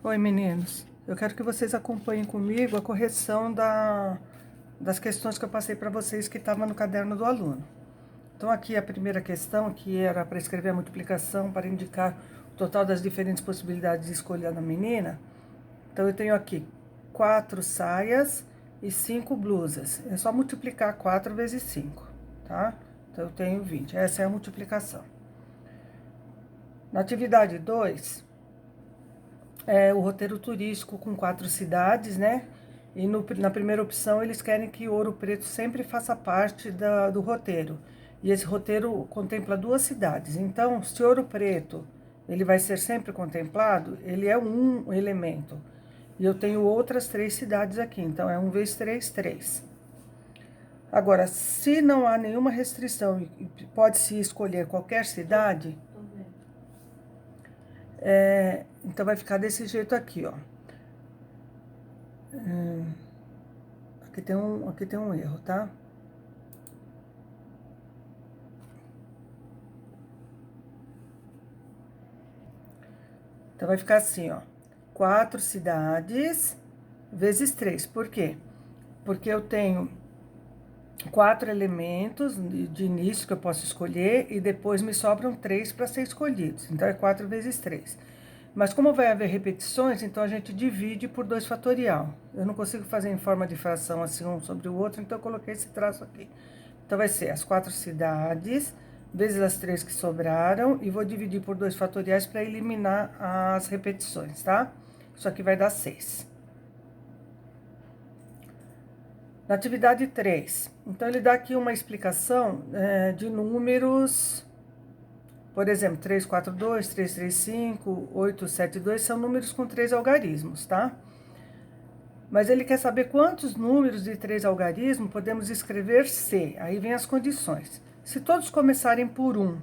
Oi, meninos. Eu quero que vocês acompanhem comigo a correção das questões que eu passei para vocês que estavam no caderno do aluno. Então, aqui a primeira questão, que era para escrever a multiplicação para indicar o total das diferentes possibilidades de escolha da menina. Então, eu tenho aqui 4 saias e 5 blusas. É só multiplicar 4 vezes 5, tá? Então, eu tenho 20. Essa é a multiplicação. Na atividade 2... é o roteiro turístico com 4 cidades, né? E na primeira opção eles querem que Ouro Preto sempre faça parte do roteiro. E esse roteiro contempla 2 cidades. Então, se Ouro Preto ele vai ser sempre contemplado, ele é um elemento. E eu tenho outras 3 cidades aqui, então é 1 vezes 3, 3. Agora, se não há nenhuma restrição e pode-se escolher qualquer cidade, então vai ficar desse jeito aqui, ó. Aqui tem um erro, tá? Então, vai ficar assim, ó. 4 cidades vezes 3. Por quê? Porque eu tenho 4 elementos de início que eu posso escolher e depois me sobram 3 para ser escolhidos. Então, é 4 vezes 3. Mas como vai haver repetições, então a gente divide por 2 fatorial. Eu não consigo fazer em forma de fração assim um sobre o outro, então eu coloquei esse traço aqui. Então, vai ser as 4 cidades vezes as 3 que sobraram, e vou dividir por 2 fatoriais para eliminar as repetições, tá? Isso aqui vai dar 6. Na atividade 3, então, ele dá aqui uma explicação de números, por exemplo, 342, 335, 872, são números com 3 algarismos, tá? Mas ele quer saber quantos números de 3 algarismos podemos escrever se. Aí vem as condições. Se todos começarem por 1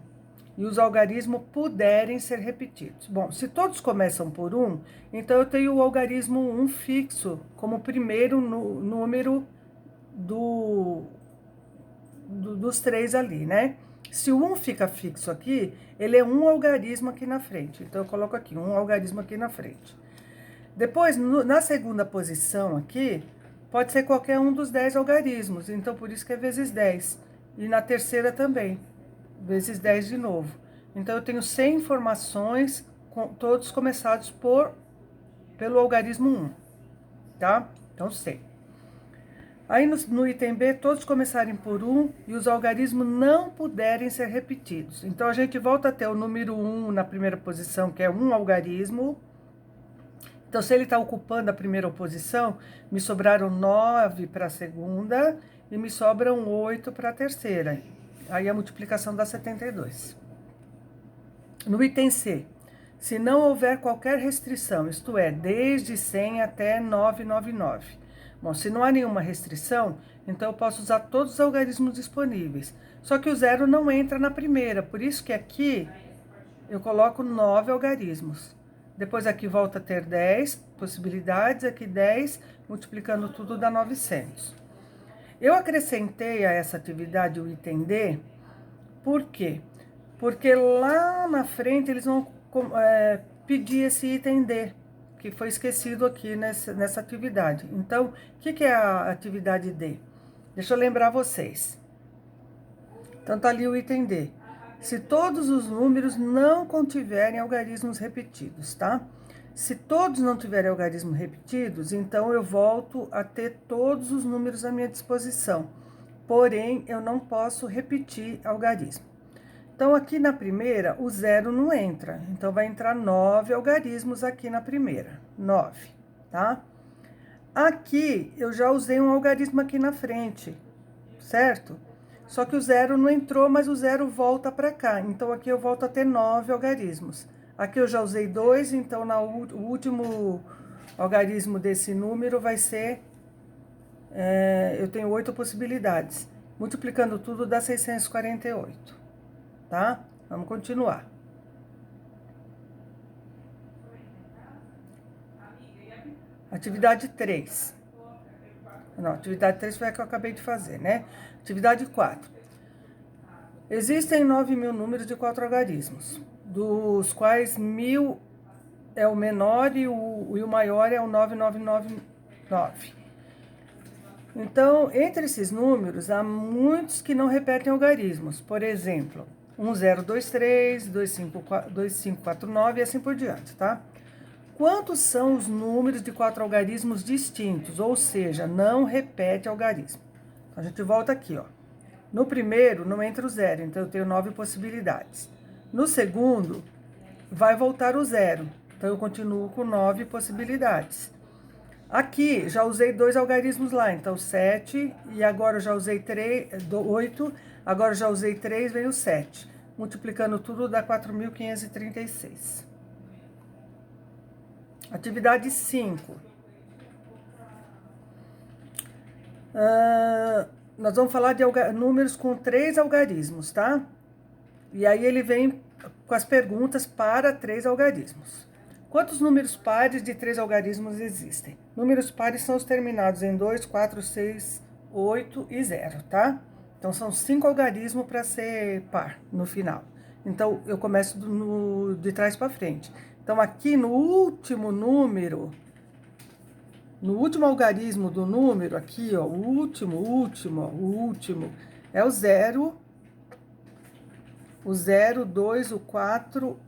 e os algarismos puderem ser repetidos. Bom, se todos começam por 1, então eu tenho o algarismo 1 fixo como primeiro número dos 3 ali, né? Se o 1 fica fixo aqui, ele é um algarismo aqui na frente. Então, eu coloco aqui, um algarismo aqui na frente. Depois, na segunda posição aqui, pode ser qualquer um dos 10 algarismos. Então, por isso que é vezes 10. E na terceira também, vezes 10 de novo. Então, eu tenho 100 informações, todos começados pelo algarismo 1, tá? Então, 100. Aí, no item B, todos começarem por 1 e os algarismos não puderem ser repetidos. Então, a gente volta a ter o número 1 na primeira posição, que é um algarismo. Então, se ele está ocupando a primeira posição, me sobraram 9 para a segunda e me sobram 8 para a terceira. Aí, a multiplicação dá 72. No item C, se não houver qualquer restrição, isto é, desde 100 até 999. Bom, se não há nenhuma restrição, então eu posso usar todos os algarismos disponíveis. Só que o 0 não entra na primeira, por isso que aqui eu coloco 9 algarismos. Depois aqui volta a ter 10 possibilidades, aqui 10, multiplicando tudo dá 900. Eu acrescentei a essa atividade o item D, por quê? Porque lá na frente eles vão pedir esse item D, que foi esquecido aqui nessa atividade. Então, o que é a atividade D? Deixa eu lembrar vocês. Então, tá ali o item D. Se todos os números não contiverem algarismos repetidos, tá? Se todos não tiverem algarismos repetidos, então eu volto a ter todos os números à minha disposição. Porém, eu não posso repetir algarismo. Então, aqui na primeira, o 0 não entra. Então, vai entrar 9 algarismos aqui na primeira. 9, tá? Aqui, eu já usei um algarismo aqui na frente, certo? Só que o 0 não entrou, mas o 0 volta para cá. Então, aqui eu volto a ter 9 algarismos. Aqui eu já usei 2, então o último algarismo desse número vai ser... eu tenho 8 possibilidades. Multiplicando tudo dá 648, tá? Vamos continuar. Atividade 3. Não, atividade 3 foi a que eu acabei de fazer, né? Atividade 4. Existem 9.000 números de 4 algarismos, dos quais 1.000 é o menor e o maior é o 9999. Então, entre esses números, há muitos que não repetem algarismos. Por exemplo, 1023, 2549 e assim por diante, tá? Quantos são os números de 4 algarismos distintos? Ou seja, não repete algarismo. Então, a gente volta aqui, ó. No primeiro, não entra o zero, então eu tenho 9 possibilidades. No segundo, vai voltar o zero, então eu continuo com 9 possibilidades. Aqui, já usei 2 algarismos lá, então 7, e agora eu já usei 8, agora eu já usei 3, veio 7. Multiplicando tudo dá 4.536. Atividade 5. Nós vamos falar de números com 3 algarismos, tá? E aí ele vem com as perguntas para 3 algarismos. Quantos números pares de 3 algarismos existem? Números pares são os terminados em 2, 4, 6, 8 e 0, tá? Então, são 5 algarismos para ser par no final. Então, eu começo de trás para frente. Então, aqui no último número, no último algarismo do número, aqui, ó, o último, é o 0, o 0, 2, o 4,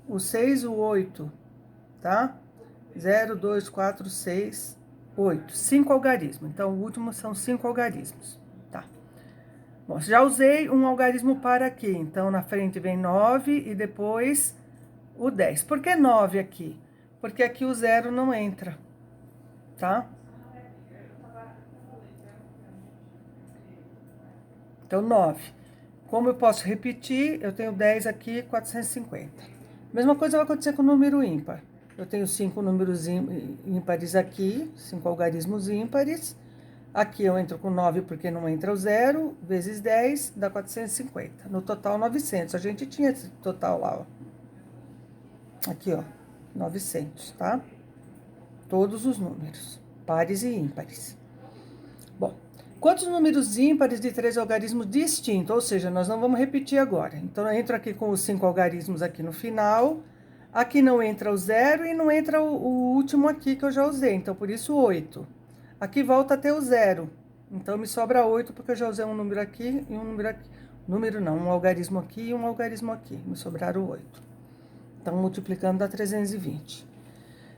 o 6, o 8, tá? 0, 2, 4, 6, 8. 5 algarismos. Então, o último são 5 algarismos, tá? Bom, já usei um algarismo para aqui. Então, na frente vem 9 e depois o 10. Por que 9 aqui? Porque aqui o 0 não entra, tá? Então, 9. Como eu posso repetir, eu tenho 10 aqui, 450. Mesma coisa vai acontecer com o número ímpar. Eu tenho 5 números ímpares aqui, 5 algarismos ímpares. Aqui eu entro com 9 porque não entra o 0, vezes 10, dá 450. No total, 900. A gente tinha esse total lá, ó. Aqui, ó, 900, tá? Todos os números, pares e ímpares. Bom, quantos números ímpares de 3 algarismos distintos? Ou seja, nós não vamos repetir agora. Então, eu entro aqui com os 5 algarismos aqui no final. Aqui não entra o 0 e não entra o último aqui que eu já usei. Então, por isso, 8. Aqui volta a ter o 0. Então, me sobra 8 porque eu já usei um número aqui e um número aqui. Número não, um algarismo aqui e um algarismo aqui. Me sobraram 8. Então, multiplicando dá 320.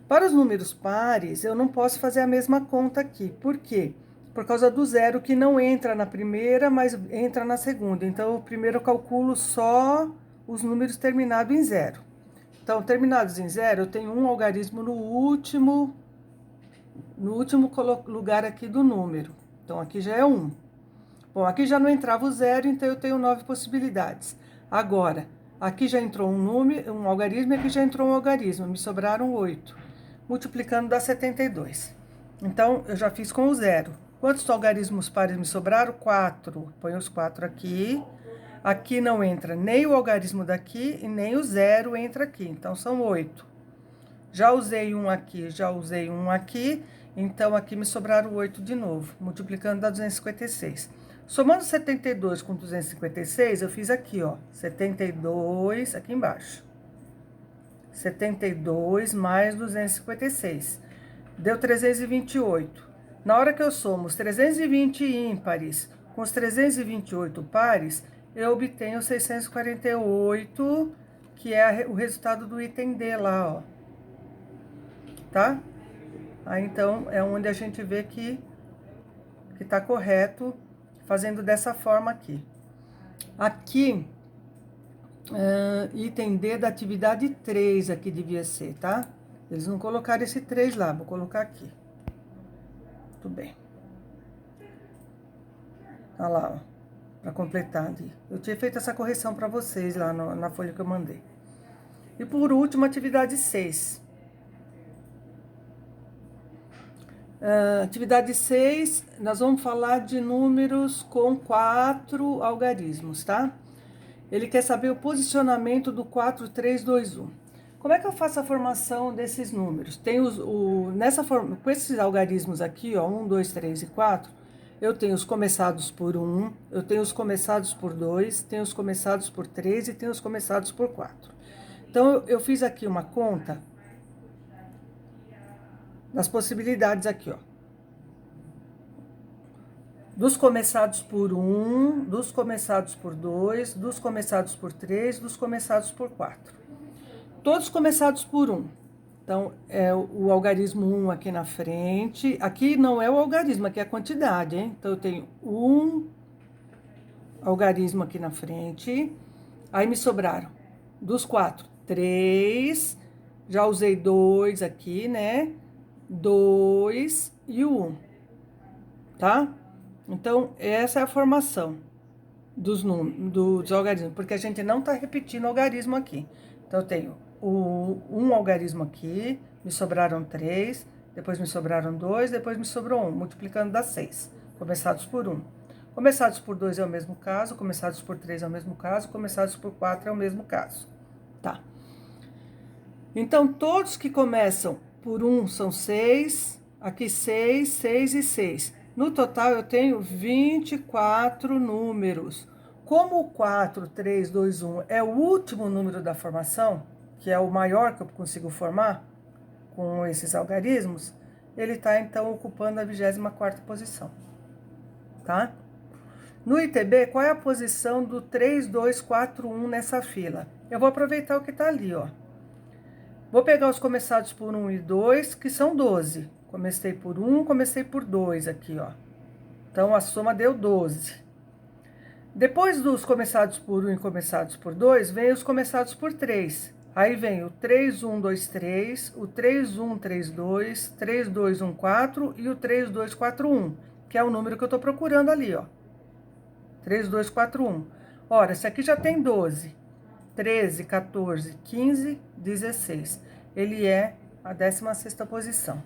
Para os números pares, eu não posso fazer a mesma conta aqui. Por quê? Por causa do 0 que não entra na primeira, mas entra na segunda. Então, primeiro eu calculo só os números terminados em 0. Então, terminados em 0, eu tenho um algarismo no último lugar aqui do número. Então, aqui já é 1. Bom, aqui já não entrava o 0, então eu tenho 9 possibilidades. Agora, aqui já entrou um algarismo e aqui já entrou um algarismo. Me sobraram 8. Multiplicando dá 72. Então, eu já fiz com o 0. Quantos algarismos pares me sobraram? 4. Põe os 4 aqui. Aqui não entra nem o algarismo daqui e nem o 0 entra aqui. Então, são 8. Já usei um aqui, já usei um aqui. Então, aqui me sobraram 8 de novo. Multiplicando dá 256. Somando 72 com 256, eu fiz aqui, ó. 72 aqui embaixo. 72 mais 256. Deu 328. Na hora que eu somo os 320 ímpares com os 328 pares, eu obtenho 648, que é o resultado do item D lá, ó. Tá? Aí, então, é onde a gente vê que tá correto, fazendo dessa forma aqui. Aqui, item D da atividade 3 aqui devia ser, tá? Eles não colocaram esse 3 lá, vou colocar aqui. Muito bem. Olha lá, ó. Para completar ali. Eu tinha feito essa correção para vocês lá na folha que eu mandei. E por último, atividade 6. Atividade 6, nós vamos falar de números com 4 algarismos, tá? Ele quer saber o posicionamento do 4, 3, 2, 1. Como é que eu faço a formação desses números? Tem com esses algarismos aqui, ó, 1, 2, 3 e 4, eu tenho os começados por 1, eu tenho os começados por 2, tenho os começados por 3 e tenho os começados por 4. Então, eu fiz aqui uma conta das possibilidades aqui, ó. Dos começados por 1, dos começados por 2, dos começados por 3, dos começados por 4. Todos começados por 1. Então, é o algarismo 1 aqui na frente. Aqui não é o algarismo, aqui é a quantidade, hein? Então, eu tenho 1 algarismo aqui na frente. Aí, me sobraram dos 4, 3. Já usei 2 aqui, né? 2 e o 1, tá? Então, essa é a formação dos algarismos, porque a gente não tá repetindo algarismo aqui. Então, eu tenho um algarismo aqui, me sobraram 3, depois me sobraram 2, depois me sobrou 1, multiplicando dá 6, começados por 1. Começados por 2 é o mesmo caso, começados por 3 é o mesmo caso, começados por 4 é o mesmo caso, tá? Então, todos que começam por 1 são 6, aqui 6, 6 e 6. No total, eu tenho 24 números. Como o 4, 3, 2, 1 é o último número da formação, que é o maior que eu consigo formar com esses algarismos, ele está, então, ocupando a 24ª posição, tá? No ITB, qual é a posição do 3, 2, 4, 1 nessa fila? Eu vou aproveitar o que está ali, ó. Vou pegar os começados por 1 e 2, que são 12. Comecei por 1, comecei por 2 aqui, ó. Então, a soma deu 12. Depois dos começados por 1 e começados por 2, vem os começados por 3. Aí vem o 3, 1, 2, 3, o 3, 1, 3, 2, 3, 2, 1, 4 e o 3, 2, 4, 1, que é o número que eu tô procurando ali, ó. 3, 2, 4, 1. Ora, esse aqui já tem 12, 13, 14, 15, 16. Ele é a 16ª posição.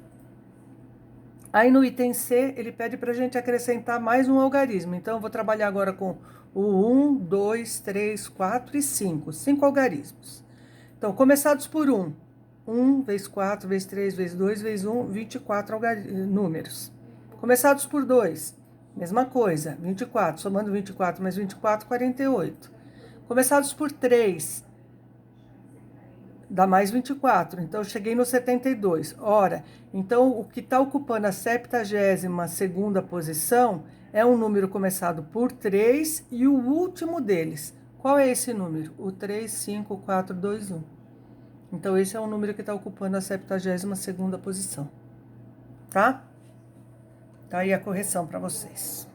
Aí no item C, ele pede pra gente acrescentar mais um algarismo. Então, eu vou trabalhar agora com o 1, 2, 3, 4 e 5. 5 algarismos. Então, começados por 1. 1 vezes 4, vezes 3, vezes 2, vezes 1, 24 números. Começados por 2, mesma coisa, 24. Somando 24 mais 24, 48. Começados por 3, dá mais 24, então eu cheguei no 72. Ora, então o que está ocupando a 72ª posição é um número começado por 3 e o último deles. Qual é esse número? O 3, 5, 4, 2, 1. Então, esse é o número que está ocupando a 72ª posição, tá? Tá aí a correção para vocês.